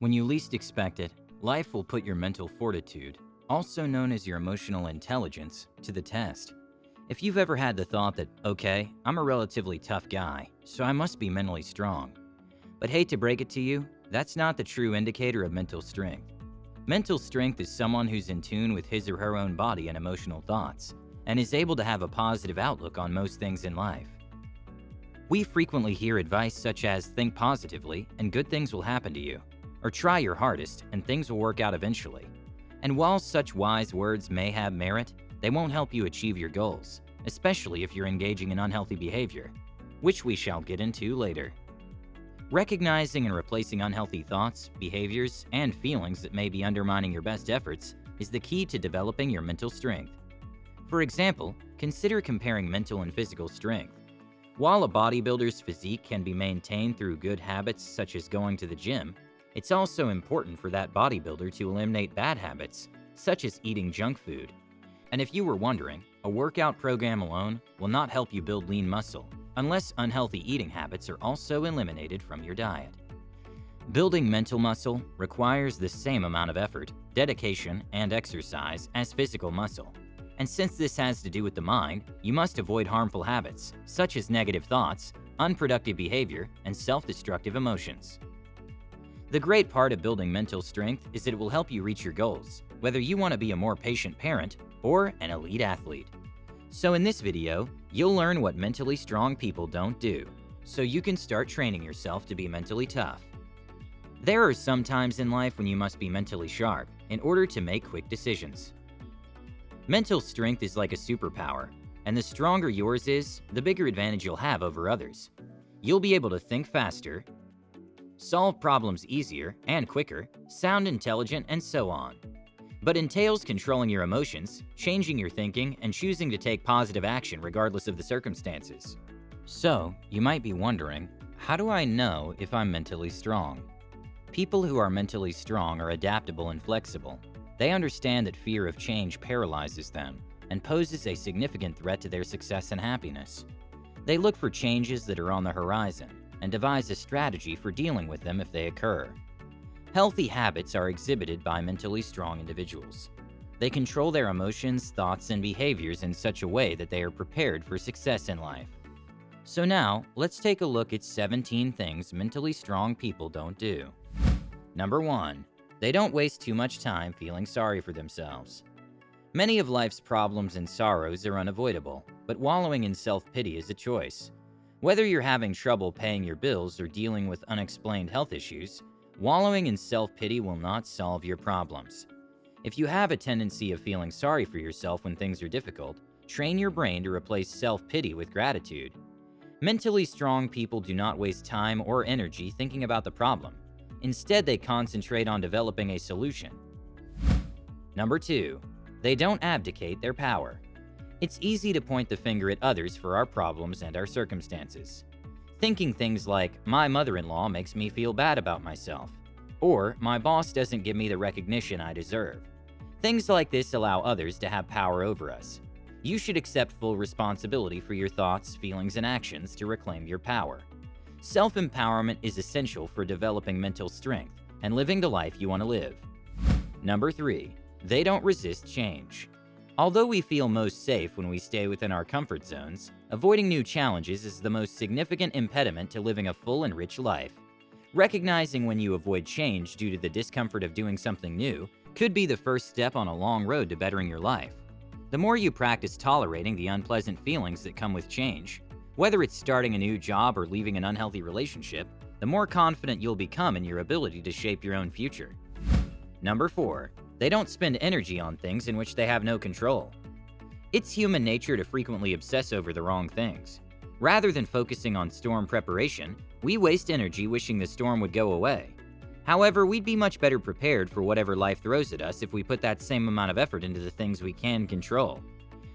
When you least expect it, life will put your mental fortitude, also known as your emotional intelligence, to the test. If you've ever had the thought that, okay, I'm a relatively tough guy, so I must be mentally strong. But hate to break it to you, that's not the true indicator of mental strength. Mental strength is someone who's in tune with his or her own body and emotional thoughts, and is able to have a positive outlook on most things in life. We frequently hear advice such as think positively and good things will happen to you, or try your hardest and things will work out eventually. And while such wise words may have merit, they won't help you achieve your goals, especially if you're engaging in unhealthy behavior, which we shall get into later. Recognizing and replacing unhealthy thoughts, behaviors, and feelings that may be undermining your best efforts is the key to developing your mental strength. For example, consider comparing mental and physical strength. While a bodybuilder's physique can be maintained through good habits such as going to the gym, it's also important for that bodybuilder to eliminate bad habits, such as eating junk food. And if you were wondering, a workout program alone will not help you build lean muscle, unless unhealthy eating habits are also eliminated from your diet. Building mental muscle requires the same amount of effort, dedication, and exercise as physical muscle. And since this has to do with the mind, you must avoid harmful habits, such as negative thoughts, unproductive behavior, and self-destructive emotions. The great part of building mental strength is that it will help you reach your goals, whether you want to be a more patient parent or an elite athlete. So in this video, you'll learn what mentally strong people don't do, so you can start training yourself to be mentally tough. There are some times in life when you must be mentally sharp in order to make quick decisions. Mental strength is like a superpower, and the stronger yours is, the bigger advantage you'll have over others. You'll be able to think faster, solve problems easier and quicker, sound intelligent, and so on. But entails controlling your emotions, changing your thinking, and choosing to take positive action regardless of the circumstances. So, you might be wondering, how do I know if I'm mentally strong? People who are mentally strong are adaptable and flexible. They understand that fear of change paralyzes them and poses a significant threat to their success and happiness. They look for changes that are on the horizon and devise a strategy for dealing with them if they occur. Healthy habits are exhibited by mentally strong individuals. They control their emotions, thoughts, and behaviors in such a way that they are prepared for success in life. So now, let's take a look at 17 things mentally strong people don't do. Number 1. They don't waste too much time feeling sorry for themselves. Many of life's problems and sorrows are unavoidable, but wallowing in self-pity is a choice. Whether you're having trouble paying your bills or dealing with unexplained health issues, wallowing in self-pity will not solve your problems. If you have a tendency of feeling sorry for yourself when things are difficult, train your brain to replace self-pity with gratitude. Mentally strong people do not waste time or energy thinking about the problem. Instead, they concentrate on developing a solution. Number 2. They don't abdicate their power. It's easy to point the finger at others for our problems and our circumstances. Thinking things like, my mother-in-law makes me feel bad about myself, or my boss doesn't give me the recognition I deserve. Things like this allow others to have power over us. You should accept full responsibility for your thoughts, feelings, and actions to reclaim your power. Self-empowerment is essential for developing mental strength and living the life you want to live. Number 3. They don't resist change. Although we feel most safe when we stay within our comfort zones, avoiding new challenges is the most significant impediment to living a full and rich life. Recognizing when you avoid change due to the discomfort of doing something new could be the first step on a long road to bettering your life. The more you practice tolerating the unpleasant feelings that come with change, whether it's starting a new job or leaving an unhealthy relationship, the more confident you'll become in your ability to shape your own future. Number 4. They don't spend energy on things in which they have no control. It's human nature to frequently obsess over the wrong things. Rather than focusing on storm preparation, we waste energy wishing the storm would go away. However, we'd be much better prepared for whatever life throws at us if we put that same amount of effort into the things we can control.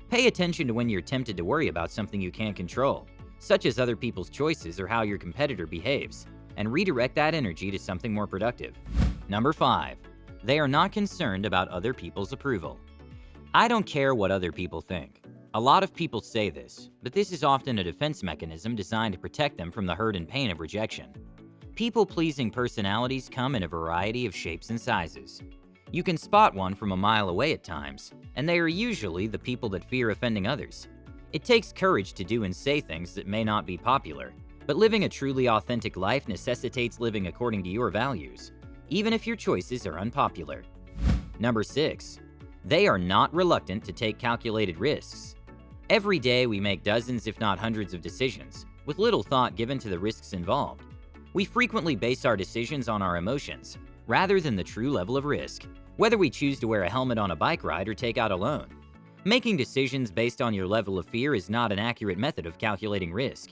Pay attention to when you're tempted to worry about something you can't control, such as other people's choices or how your competitor behaves, and redirect that energy to something more productive. Number 5. They are not concerned about other people's approval. I don't care what other people think. A lot of people say this, but this is often a defense mechanism designed to protect them from the hurt and pain of rejection. People-pleasing personalities come in a variety of shapes and sizes. You can spot one from a mile away at times, and they are usually the people that fear offending others. It takes courage to do and say things that may not be popular, but living a truly authentic life necessitates living according to your values, even if your choices are unpopular. Number 6. They are not reluctant to take calculated risks. Every day we make dozens if not hundreds of decisions, with little thought given to the risks involved. We frequently base our decisions on our emotions, rather than the true level of risk, whether we choose to wear a helmet on a bike ride or take out a loan. Making decisions based on your level of fear is not an accurate method of calculating risk.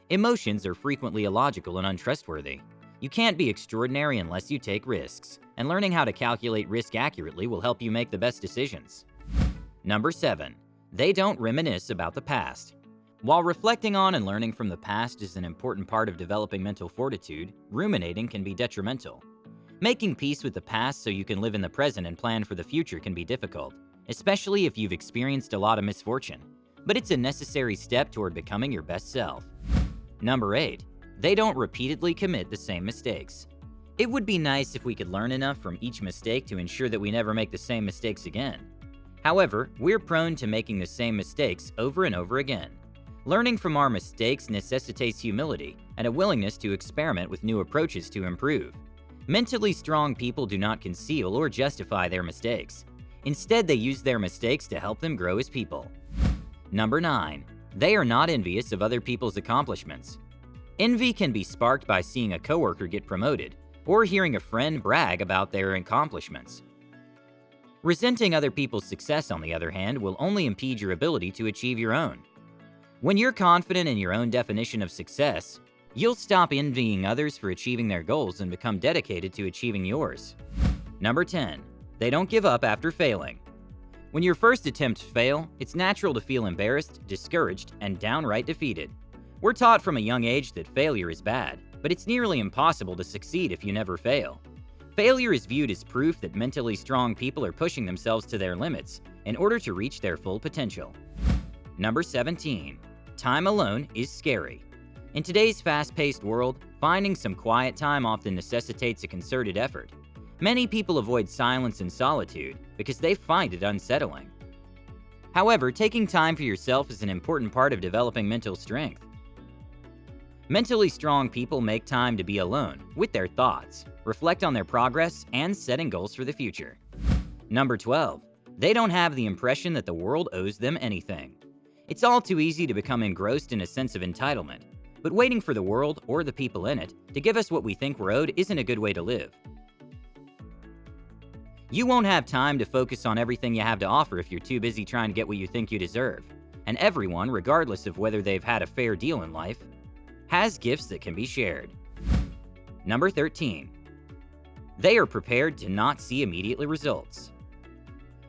Emotions are frequently illogical and untrustworthy. You can't be extraordinary unless you take risks, and learning how to calculate risk accurately will help you make the best decisions. Number 7. They don't reminisce about the past. While reflecting on and learning from the past is an important part of developing mental fortitude, ruminating can be detrimental. Making peace with the past so you can live in the present and plan for the future can be difficult, especially if you've experienced a lot of misfortune, but it's a necessary step toward becoming your best self. Number 8. They don't repeatedly commit the same mistakes. It would be nice if we could learn enough from each mistake to ensure that we never make the same mistakes again. However, we're prone to making the same mistakes over and over again. Learning from our mistakes necessitates humility and a willingness to experiment with new approaches to improve. Mentally strong people do not conceal or justify their mistakes. Instead, they use their mistakes to help them grow as people. Number 9. They are not envious of other people's accomplishments. Envy can be sparked by seeing a coworker get promoted or hearing a friend brag about their accomplishments. Resenting other people's success, on the other hand, will only impede your ability to achieve your own. When you're confident in your own definition of success, you'll stop envying others for achieving their goals and become dedicated to achieving yours. Number 10. They don't give up after failing. When your first attempts fail, it's natural to feel embarrassed, discouraged, and downright defeated. We're taught from a young age that failure is bad, but it's nearly impossible to succeed if you never fail. Failure is viewed as proof that mentally strong people are pushing themselves to their limits in order to reach their full potential. Number 17. Time alone is scary. In today's fast-paced world, finding some quiet time often necessitates a concerted effort. Many people avoid silence and solitude because they find it unsettling. However, taking time for yourself is an important part of developing mental strength. Mentally strong people make time to be alone with their thoughts, reflect on their progress, and setting goals for the future. Number 12. They don't have the impression that the world owes them anything. It's all too easy to become engrossed in a sense of entitlement, but waiting for the world or the people in it to give us what we think we're owed isn't a good way to live. You won't have time to focus on everything you have to offer if you're too busy trying to get what you think you deserve. And everyone, regardless of whether they've had a fair deal in life, has gifts that can be shared. Number 13. They are prepared to not see immediate results.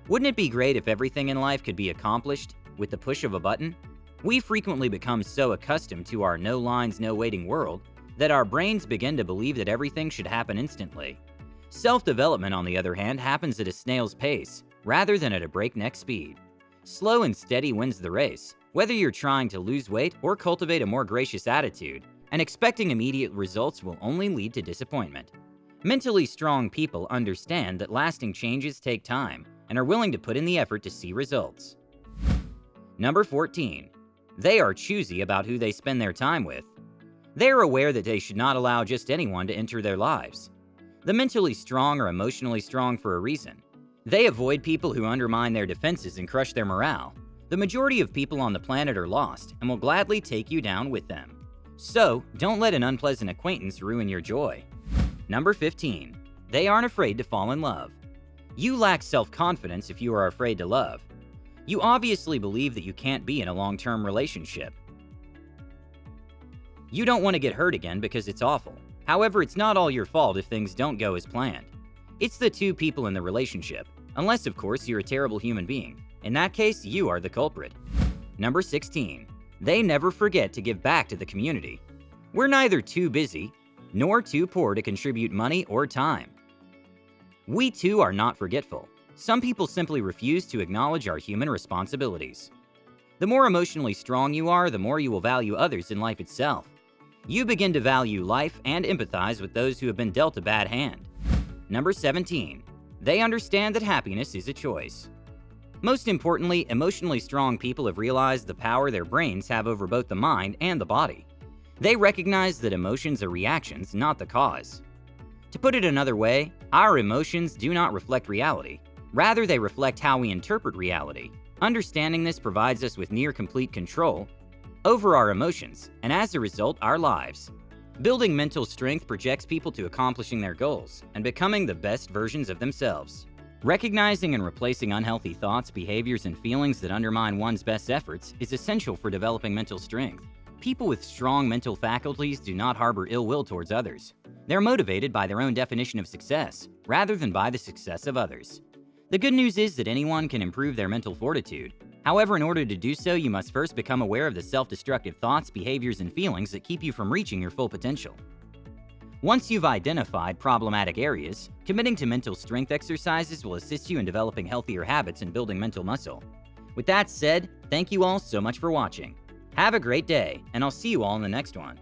Wouldn't it be great if everything in life could be accomplished with the push of a button? We frequently become so accustomed to our no lines, no waiting world that our brains begin to believe that everything should happen instantly. Self-development, on the other hand, happens at a snail's pace rather than at a breakneck speed. Slow and steady wins the race, whether you're trying to lose weight or cultivate a more gracious attitude, and expecting immediate results will only lead to disappointment. Mentally strong people understand that lasting changes take time and are willing to put in the effort to see results. Number 14. They are choosy about who they spend their time with. They are aware that they should not allow just anyone to enter their lives. The mentally strong are emotionally strong for a reason. They avoid people who undermine their defenses and crush their morale. The majority of people on the planet are lost and will gladly take you down with them. So, don't let an unpleasant acquaintance ruin your joy. Number 15. They aren't afraid to fall in love. You lack self-confidence if you are afraid to love. You obviously believe that you can't be in a long-term relationship. You don't want to get hurt again because it's awful. However, it's not all your fault if things don't go as planned. It's the two people in the relationship, unless of course you're a terrible human being. In that case, you are the culprit. Number 16. They never forget to give back to the community. We're neither too busy nor too poor to contribute money or time. We too are not forgetful. Some people simply refuse to acknowledge our human responsibilities. The more emotionally strong you are, the more you will value others in life itself. You begin to value life and empathize with those who have been dealt a bad hand. Number 17. They understand that happiness is a choice. Most importantly, emotionally strong people have realized the power their brains have over both the mind and the body. They recognize that emotions are reactions, not the cause. To put it another way, our emotions do not reflect reality. Rather, they reflect how we interpret reality. Understanding this provides us with near-complete control over our emotions, and as a result, our lives. Building mental strength projects people to accomplishing their goals and becoming the best versions of themselves. Recognizing and replacing unhealthy thoughts, behaviors, and feelings that undermine one's best efforts is essential for developing mental strength. People with strong mental faculties do not harbor ill will towards others. They're motivated by their own definition of success, rather than by the success of others. The good news is that anyone can improve their mental fortitude. However, in order to do so, you must first become aware of the self-destructive thoughts, behaviors, and feelings that keep you from reaching your full potential. Once you've identified problematic areas, committing to mental strength exercises will assist you in developing healthier habits and building mental muscle. With that said, thank you all so much for watching. Have a great day, and I'll see you all in the next one.